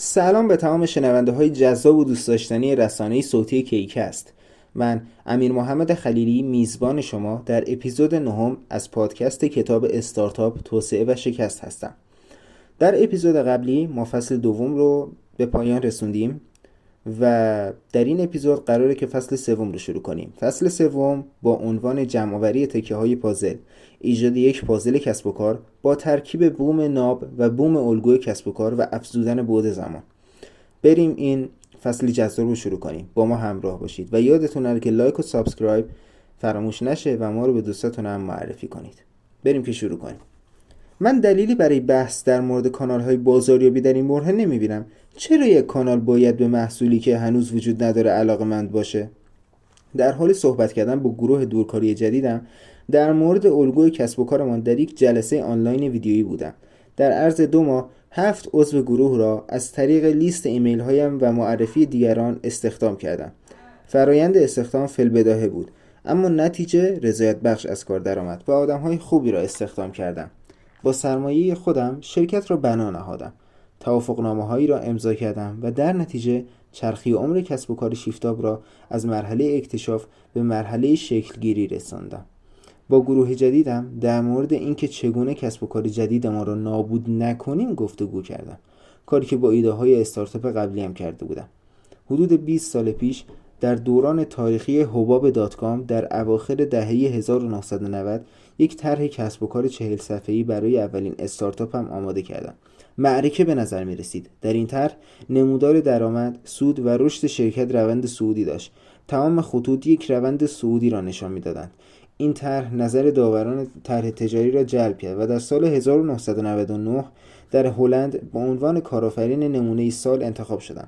سلام به تمام شنونده های جذاب و دوست داشتنی رسانه صوتی کیکست. من امیر محمد خلیلی میزبان شما در اپیزود نهم از پادکست کتاب استارتاپ توسعه و شکست هستم. در اپیزود قبلی ما فصل دوم رو به پایان رسوندیم و در این اپیزود قراره که فصل سوم رو شروع کنیم. فصل سوم با عنوان جمع‌آوری تکه‌های پازل، ایجاد یک پازل کسب و کار با ترکیب بوم ناب و بوم الگوی کسب و کار و افزودن بعد زمان. بریم این فصل جذاب رو شروع کنیم. با ما همراه باشید و یادتون نره که لایک و سابسکرایب فراموش نشه و ما رو به دوستاتون هم معرفی کنید. بریم که شروع کنیم. من دلیلی برای بحث در مورد کانال‌های بازاریابی در این برهه نمی‌بینم. چرا یک کانال باید به محصولی که هنوز وجود نداره علاقه‌مند باشه؟ در حال صحبت کردن با گروه دورکاری جدیدم در مورد الگوی کسب و کارمان در یک جلسه آنلاین ویدیویی بودم. در عرض 2 ماه 7 عضو گروه را از طریق لیست ایمیل هایم و معرفی دیگران استخدام کردم. فرایند استخدام فی‌البداهه بود، اما نتیجه رضایت بخش از کار درآمد و آدم‌های خوبی را استخدام کردم. با سرمایه خودم شرکت را بنا نهادم. توافقنامه‌هایی را امضا کردم و در نتیجه چرخی عمر کسب و کار شیفتاب را از مرحله اکتشاف به مرحله شکلگیری رساندم. با گروه جدیدم در مورد اینکه چگونه کسب و کار جدید ما را نابود نکنیم گفتگو کردم. کاری که با ایده های استارتاپ قبلی هم کرده بودم. حدود 20 سال پیش در دوران تاریخی حباب داتکام در اواخر دهه 1990 یک طرح کسب و کار 40 صفحه‌ای برای اولین استارتاپم آماده کردم. معرکه به نظر می رسید. در این طرح نمودار درآمد، سود و رشد شرکت روند صعودی داشت. تمام خطوط یک روند صعودی را نشان می‌دادند. این طرح نظر داوران طرح تجاری را جلب کرد و در سال 1999 در هلند با عنوان کارآفرین نمونه سال انتخاب شدم.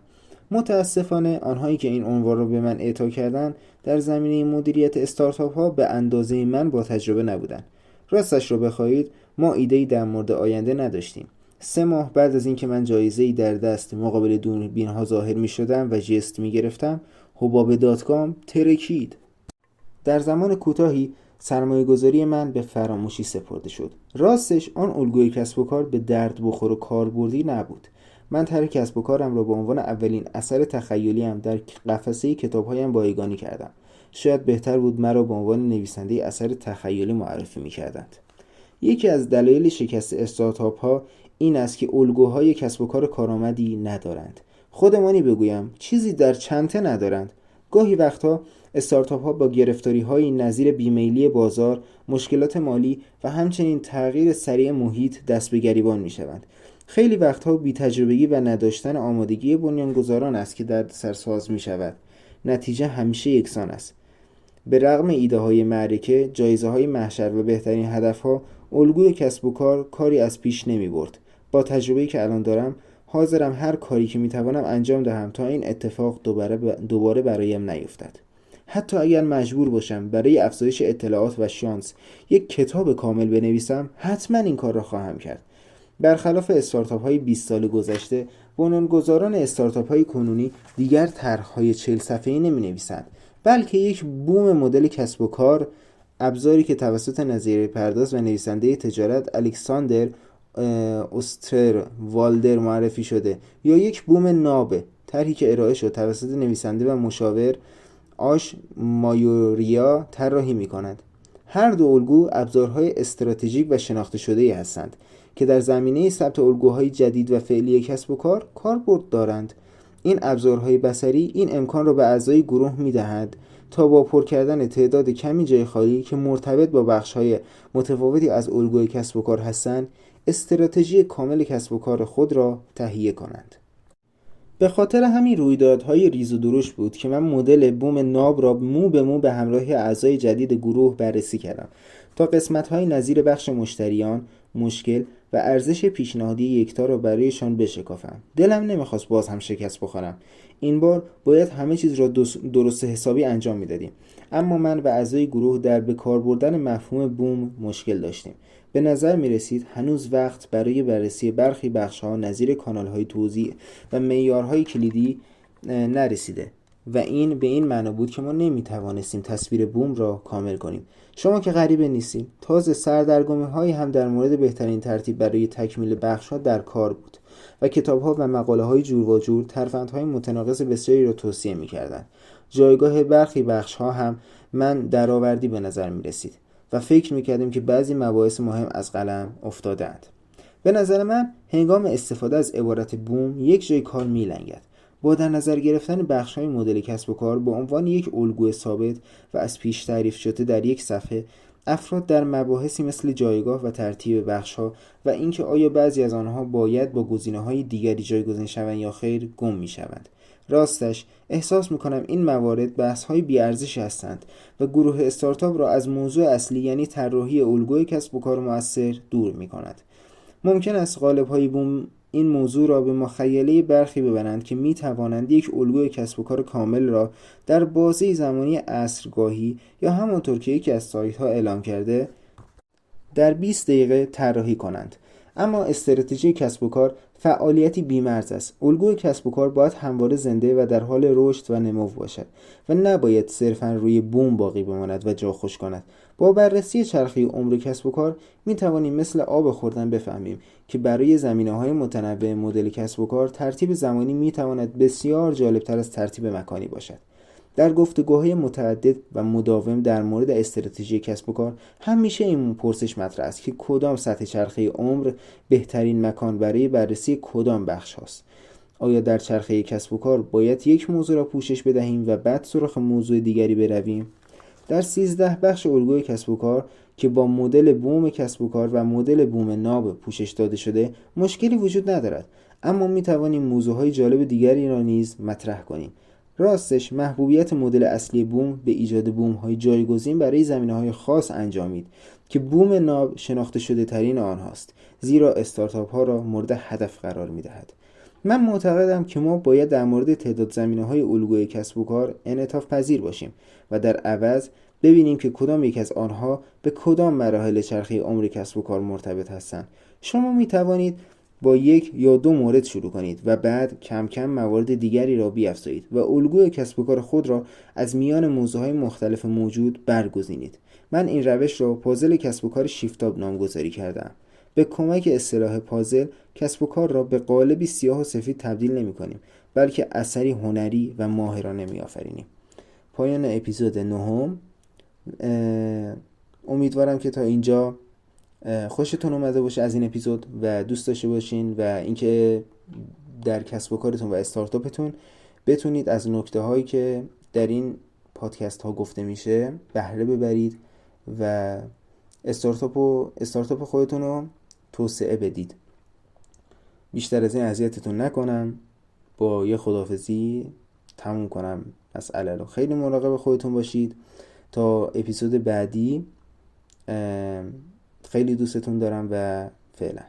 متاسفانه آنهایی که این عنوان را به من اعطا کردند در زمینه مدیریت استارتاپ ها به اندازه من با تجربه نبودند. راستش را بخواهید ما ایده‌ای در مورد آینده نداشتیم. 3 ماه بعد از اینکه من جایزه‌ای در دست مقابل دوربین‌ها ظاهر می‌شدم و جست می‌گرفتم، حباب داتکام ترکید. در زمان کوتاهی سرمایه‌گذاری من به فراموشی سپرده شد. راستش آن الگوی کسب و کار به درد بخور و کاربردی نبود. من طرح کسب و کارم را به عنوان اولین اثر تخیلیم در قفسه کتاب‌هایم بایگانی کردم. شاید بهتر بود مرا به عنوان نویسنده اثر تخیلی معرفی می‌کردند. یکی از دلایل شکست استارتاپ‌ها این است که الگوهای کسب و کار کارآمدی ندارند. خودمانی بگویم چیزی در چنته ندارند. گاهی وقتها استارتاپ ها با گرفتاری های نظیر بیمیلی بازار، مشکلات مالی و همچنین تغییر سریع محیط دست به گریبان می شوند. خیلی وقتها بی‌تجربگی و نداشتن آمادگی بنیانگذاران است که دردسرساز می شود. نتیجه همیشه یکسان است. به رغم ایده های معرکه، جایزه های محشر و بهترین هدف ها، الگوی کسب و کار کاری از پیش نمی برد. با تجربه‌ای که الان دارم حاضرم هر کاری که میتوانم انجام دهم تا این اتفاق دوباره برایم نیفتد. حتی اگر مجبور باشم برای افزایش اطلاعات و شانس یک کتاب کامل بنویسم، حتما این کار را خواهم کرد. برخلاف استارتاپ های 20 سال گذشته، بنیانگذاران استارتاپ های کنونی دیگر طرح‌های 40 صفحه‌ای نمی‌نویسند، بلکه یک بوم مدل کسب و کار، ابزاری که توسط نظریه پرداز و نویسنده تجارت الکساندر اوستر والدر معرفی شده، یا یک بوم نابه، طرحی که ارائه شد توسط نویسنده و مشاور آش مایوریا طراحی می‌کند. هر دو الگو ابزارهای استراتژیک و شناخته شده‌ای هستند که در زمینه ثبت الگوهای جدید و فعلی کسب و کار کاربرد دارند. این ابزارهای بصری این امکان را به اعضای گروه می‌دهند تا با پر کردن تعداد کمی جای خالی که مرتبط با بخش‌های متفاوتی از الگوی کسب و کار هستند، استراتژی کامل کسب و کار خود را تهیه کنند. به خاطر همین رویدادهای ریز و درشت بود که من مدل بوم ناب را مو به مو به همراه اعضای جدید گروه بررسی کردم تا قسمت‌های نظیر بخش مشتریان، مشکل و ارزش پیشنهادی یکتا را برایشان بشکافم. دلم نمیخواست باز هم شکست بخورم. این بار باید همه چیز را درست حسابی انجام میدادیم. اما من و اعضای گروه در به کار بردن مفهوم بوم مشکل داشتیم. به نظر می رسید هنوز وقت برای بررسی برخی بخش‌ها نظیر کانال‌های توزیع و معیارهای کلیدی نرسیده و این به این معنا بود که ما نمی‌توانستیم تصویر بوم را کامل کنیم. شما که غریبه نیستید. تازه سردرگمی‌هایی هم در مورد بهترین ترتیب برای تکمیل بخش‌ها در کار بود. و کتاب‌ها و مقاله‌های جور و جور ترفندهای متناقض بسیاری را توصیه می‌کردند. جایگاه برخی بخش‌ها هم من درآوردی به نظر می‌رسید و فکر می‌کردم که بعضی مباحث مهم از قلم افتادند. به نظر من هنگام استفاده از عبارت بوم یک جای کار می‌لنگد. با در نظر گرفتن بخش‌های مدل کسب و کار به عنوان یک الگوی ثابت و از پیش تعریف شده در یک صفحه، افراد در مباحثی مثل جایگاه و ترتیب بخش‌ها و اینکه آیا بعضی از آنها باید با گزینه‌های دیگری جایگزین شوند یا خیر گم می‌شوند. راستش احساس می‌کنم این موارد بحث‌های بی‌ارزش هستند و گروه استارتاپ را از موضوع اصلی یعنی طراحی الگوی کسب و کار مؤثر دور می‌کند. ممکن است قالب‌های بوم این موضوع را به مخیله برخی ببرند که می توانند یک الگوی کسب و کار کامل را در بازه زمانی عصرگاهی یا همانطور که یکی از سایت‌ها اعلام کرده در 20 دقیقه طراحی کنند. اما استراتژی کسب و کار فعالیتی بی‌مرز است. الگوی کسب و کار باید همواره زنده و در حال رشد و نمو باشد و نباید صرفاً روی بوم باقی بماند و جا خوش کند. با بررسی چرخه عمر کسب و کار می توانیم مثل آب خوردن بفهمیم که برای زمینه‌های متنوع مدل کسب و کار ترتیب زمانی می تواند بسیار جالبتر از ترتیب مکانی باشد. در گفتگوهای متعدد و مداوم در مورد استراتژی کسب و کار همیشه این پرسش مطرح است که کدام سطح چرخه عمر بهترین مکان برای بررسی کدام بخش هاست. آیا در چرخه کسب و کار باید یک موضوع را پوشش بدهیم و بعد سراغ موضوع دیگری برویم؟ در 13 بخش الگوی کسب و کار که با مدل بوم کسب و کار و مدل بوم ناب پوشش داده شده مشکلی وجود ندارد، اما می توانیم موضوعهای جالب دیگری را نیز مطرح کنیم. راستش محبوبیت مدل اصلی بوم به ایجاد بوم‌های جایگزین برای زمینه‌های خاص انجامید که بوم ناب شناخته شده ترین آنهاست، زیرا استارتاپ‌ها را مورد هدف قرار می‌دهد. من معتقدم که ما باید در مورد تعداد زمینه‌های الگوی کسب و کار انعطاف پذیر باشیم و در عوض ببینیم که کدام یک از آنها به کدام مراحل چرخه عمر کسب و کار مرتبط هستند. شما می توانید با یک یا دو مورد شروع کنید و بعد کم کم موارد دیگری را بیفزایید و الگوی کسب و کار خود را از میان موضوعهای مختلف موجود برگزینید. من این روش را پازل کسب و کار شیفتاب نامگذاری کردم. به کمک اصطلاح پازل کسب و کار را به قالبی سیاه و سفید تبدیل نمی کنیم، بلکه اثری هنری و ماهرانه می آفرینیم. پایان اپیزود 9. امیدوارم که تا اینجا خوشتون اومده باشه از این اپیزود و دوست داشته باشین و اینکه در کسب و کارتون و استارتاپتون بتونید از نکته هایی که در این پادکست ها گفته میشه بهره ببرید و استارتاپ خودتون رو توسعه بدید. بیشتر از این اذیتتون نکنم، با یه خداحافظی تموم کنم مسئله رو. خیلی مراقب خودتون باشید تا اپیزود بعدی. خیلی دوستتون دارم و فعلا.